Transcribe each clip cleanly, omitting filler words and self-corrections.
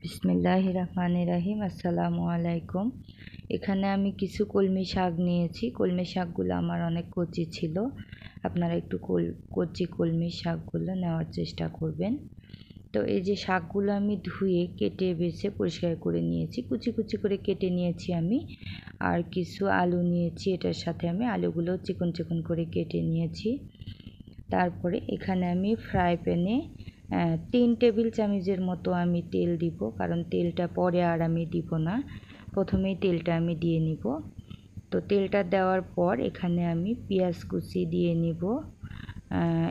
বিসমিল্লাহির রহমানির রহিম। আসসালামু আলাইকুম। এখানে আমি কিছু কলমি শাক নিয়েছি। কলমি শাকগুলো আমার অনেক কচি ছিল। আপনারা একটু কচি কলমি শাকগুলো নেওয়ার চেষ্টা করবেন। তো এই যে শাকগুলো আমি ধুয়ে কেটে বেছে পরিষ্কার করে নিয়েছি, কুচি কুচি করে কেটে নিয়েছি আমি। আর কিছু আলু নিয়েছি, এটার সাথে আমি আলুগুলো চিকন চিকন করে কেটে নিয়েছি। তারপরে এখানে আমি ফ্রাই প্যানে 3 টেবিল চামচের মতো আমি তেল দিব, কারণ তেলটা পরে আর আমি দিব না, প্রথমেই তেলটা আমি দিয়ে নিব। তো তেলটা দেওয়ার পর এখানে আমি পেঁয়াজ কুচি দিয়ে নিব।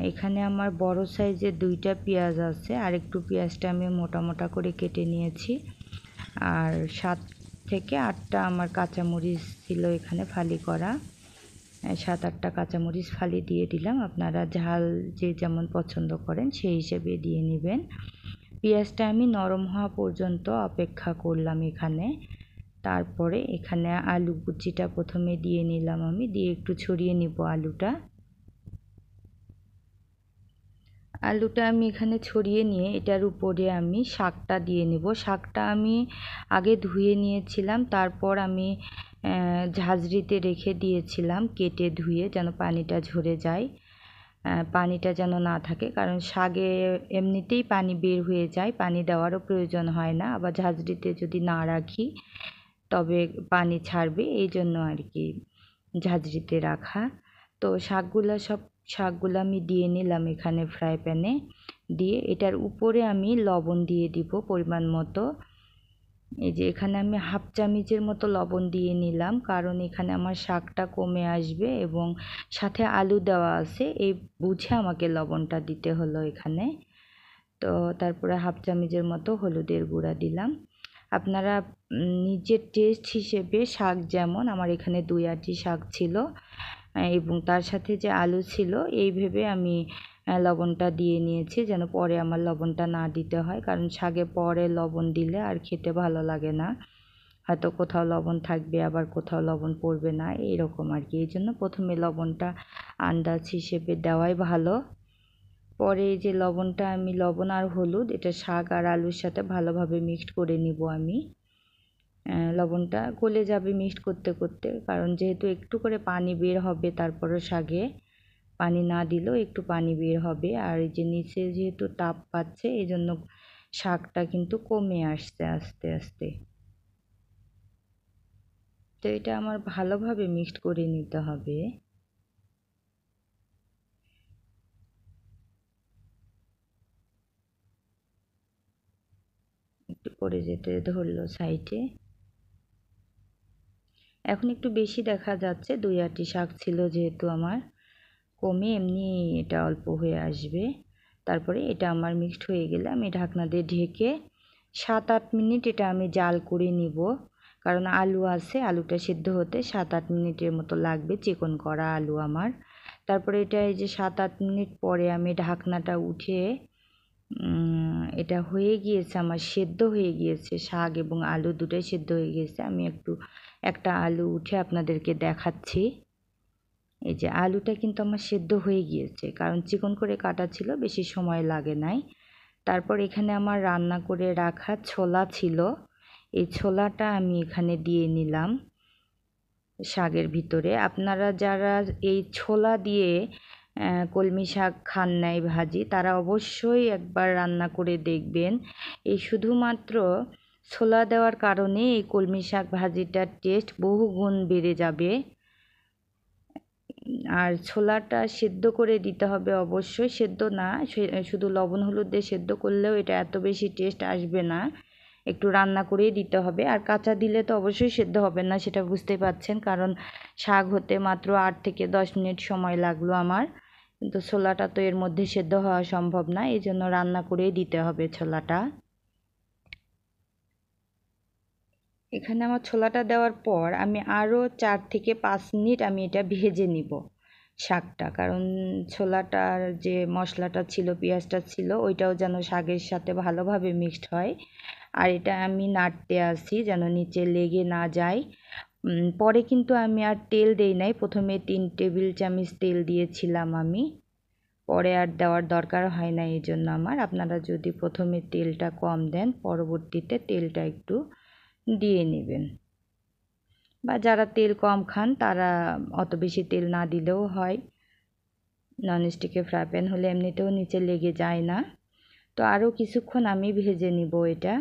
এখানে আমার বড় সাইজের 2টা পেঁয়াজ আছে, আর একটু পেঁয়াজটা আমি মোটা মোটা করে কেটে নিয়েছি। আর 7 থেকে 8টা আমার কাঁচামরিচ ছিল এখানে ফালি করা। 7-8টা কাঁচামরিচ ফালি দিয়ে দিলাম। আপনারা ঝাল যে যেমন পছন্দ করেন সেই হিসেবে দিয়ে নেবেন। পেঁয়াজটা আমি নরম হওয়া পর্যন্ত অপেক্ষা করলাম এখানে। তারপরে এখানে আলু কুচিটা প্রথমে দিয়ে নিলাম আমি, দিয়ে একটু ছড়িয়ে নিব আলুটা আমি এখানে ছড়িয়ে নিয়ে এটার উপরে আমি শাকটা দিয়ে নিব। শাকটা আমি আগে ধুয়ে নিয়েছিলাম, তারপর আমি ঝাঁঝরিতে রেখে দিয়েছিলাম কেটে ধুয়ে, যেন পানিটা ঝরে যায়, পানিটা যেন না থাকে, কারণ শাকে এমনিতেই পানি বের হয়ে যায়, পানি দেওয়ারও প্রয়োজন হয় না। আবার ঝাঁঝরিতে যদি না রাখি তবে পানি ছাড়বে, এই জন্য আর কি ঝাঁঝরিতে রাখা। তো শাকগুলো আমি দিয়ে নিলাম এখানে ফ্রাই প্যানে। দিয়ে এটার উপরে আমি লবণ দিয়ে দিব পরিমাণ মতো। এই যে এখানে আমি হাফ চামচের মতো লবণ দিয়ে নিলাম, কারণ এখানে আমার শাকটা কমে আসবে এবং সাথে আলু দেওয়া আছে, এই বুঝে আমাকে লবণটা দিতে হলো এখানে। তো তারপরে হাফ চামচের মতো হলুদের গুঁড়া দিলাম। আপনারা নিজের টেস্ট হিসেবে শাক, যেমন আমার এখানে 2 আঁটি শাক ছিল এবং তার সাথে যে আলু ছিল, এই ভেবে আমি লবণটা দিয়ে নিয়েছি, যেন পরে আমার লবণটা না দিতে হয়, কারণ শাকে পরে লবণ দিলে আর খেতে ভালো লাগে না। হয়তো কোথাও লবণ থাকবে, আবার কোথাও লবণ পড়বে না, এরকম আর কি। এই জন্য প্রথমে লবণটা আন্দাজ হিসেবে দেওয়াই ভালো। পরে এই যে লবণটা আমি লবণ আর হলুদ এটা শাক আর আলুর সাথে ভালোভাবে মিক্সড করে নিব আমি। লবণটা গলে যাবে মিক্সড করতে করতে, কারণ যেহেতু একটু করে পানি বের হবে, তারপরে শাকে পানি না দিলেও একটু পানি বের হবে। আর এই যে নিচে যেহেতু তাপ পাচ্ছে, এই জন্য শাকটা কিন্তু কমে আসছে আস্তে আস্তে। তো এটা আমার ভালোভাবে মিক্সড করে নিতে হবে। একটু পড়ে যেতে ধরলো সাইডে। এখন একটু বেশি দেখা যাচ্ছে, 2 আঁটি শাক ছিল যেহেতু আমার, কমে এমনি এটা অল্প হয়ে আসবে। তারপরে এটা আমার মিক্সড হয়ে গেলে আমি ঢাকনা দিয়ে ঢেকে 7-8 মিনিট এটা আমি জাল করে নিব, কারণ আলু আছে, আলুটা সিদ্ধ হতে 7-8 মিনিটের মতো লাগবে, চিকন করা আলু আমার। তারপরে এটা এই যে 7-8 মিনিট পরে আমি ঢাকনাটা উঠে এটা হয়ে গিয়েছে, আমার সেদ্ধ হয়ে গিয়েছে, শাক এবং আলু দুটোই সেদ্ধ হয়ে গিয়েছে। আমি একটা আলু উঠে আপনাদেরকে দেখাচ্ছি। এই যে আলুটা কিন্তু আমার সেদ্ধ হয়ে গিয়েছে, কারণ চিকন করে কাটা ছিল, বেশি সময় লাগে নাই। তারপর এখানে আমার রান্না করে রাখা ছোলা ছিল, এই ছোলাটা আমি এখানে দিয়ে নিলাম শাকের ভিতরে। আপনারা যারা এই ছোলা দিয়ে কলমি শাক খান নাই ভাজি, তারা অবশ্যই একবার রান্না করে দেখবেন। এই শুধুমাত্র ছোলা দেওয়ার কারণে এই কলমি শাক ভাজিটার টেস্ট বহু গুণ বেড়ে যাবে। আর ছোলাটা সেদ্ধ করে দিতে হবে অবশ্যই, সেদ্ধ না, শুধু লবণ হলুদ দিয়ে সেদ্ধ করলেও এটা এত বেশি টেস্ট আসবে না, একটু রান্না করেই দিতে হবে। আর কাঁচা দিলে তো অবশ্যই সেদ্ধ হবে না, সেটা বুঝতে পারছেন, কারণ শাক হতে মাত্র 8 থেকে 10 মিনিট সময় লাগলো আমার, কিন্তু ছোলাটা তো এর মধ্যে সেদ্ধ হওয়া সম্ভব না, এই জন্য রান্না করেই দিতে হবে ছোলাটা। এখানে আমার ছোলাটা দেওয়ার পর আমি আরও 4 থেকে 5 মিনিট আমি এটা ভেজে নিব শাকটা, কারণ ছোলাটার যে মশলাটা ছিল, পেঁয়াজটা ছিল, ওইটাও যেন শাকের সাথে ভালোভাবে মিক্সড হয়। আর এটা আমি নাড়তে আসি যেন নিচে লেগে না যায়। পরে কিন্তু আমি আর তেল দেই নাই, প্রথমে 3 টেবিল চামচ তেল দিয়েছিলাম আমি। পরে আর দেওয়ার দরকার হয় না। এই জন্য আপনারা যদি প্রথমে তেলটা কম দেন, পরবর্তীতে তেলটা একটু দিয়ে নেবেন। বা যারা তেল কম খান তারা অত বেশি তেল না দিলেও হয়। ননস্টিকের ফ্রাই প্যান হলে এমনিতেও নিচে লেগে যায় না। তো আরও কিছুক্ষণ আমি ভেজে নিব এটা।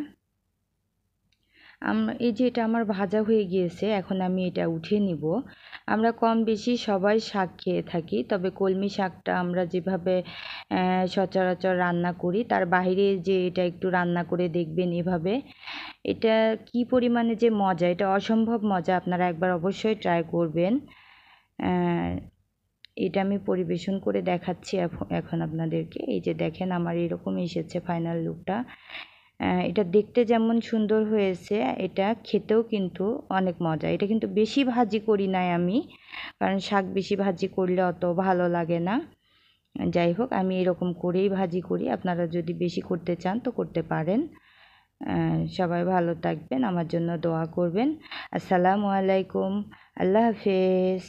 এই যে এটা আমার ভাজা হয়ে গিয়েছে, এখন আমি এটা উঠিয়ে নিব। আমরা কম বেশি সবাই শাক খেয়ে থাকি, তবে কলমি শাকটা আমরা যেভাবে সচরাচর রান্না করি তার বাইরে যে এটা একটু রান্না করে দেখবেন এভাবে, এটা কি পরিমাণে যে মজা, এটা অসম্ভব মজা। আপনারা একবার অবশ্যই ট্রাই করবেন। এটা আমি পরিবেশন করে দেখাচ্ছি এখন আপনাদেরকে। এই যে দেখেন আমার এরকম এসেছে ফাইনাল লুকটা। এটা দেখতে যেমন সুন্দর হয়েছে, এটা খেতেও কিন্তু অনেক মজা। এটা কিন্তু বেশি ভাজি করি নাই আমি, কারণ শাক বেশি ভাজি করলে অত ভালো লাগে না। যাই হোক, আমি এরকম করেই ভাজি করি। আপনারা যদি বেশি করতে চান তো করতে পারেন। সবাই ভালো থাকবেন, আমার জন্য দোয়া করবেন। আসসালামু আলাইকুম, আল্লাহ হাফেজ।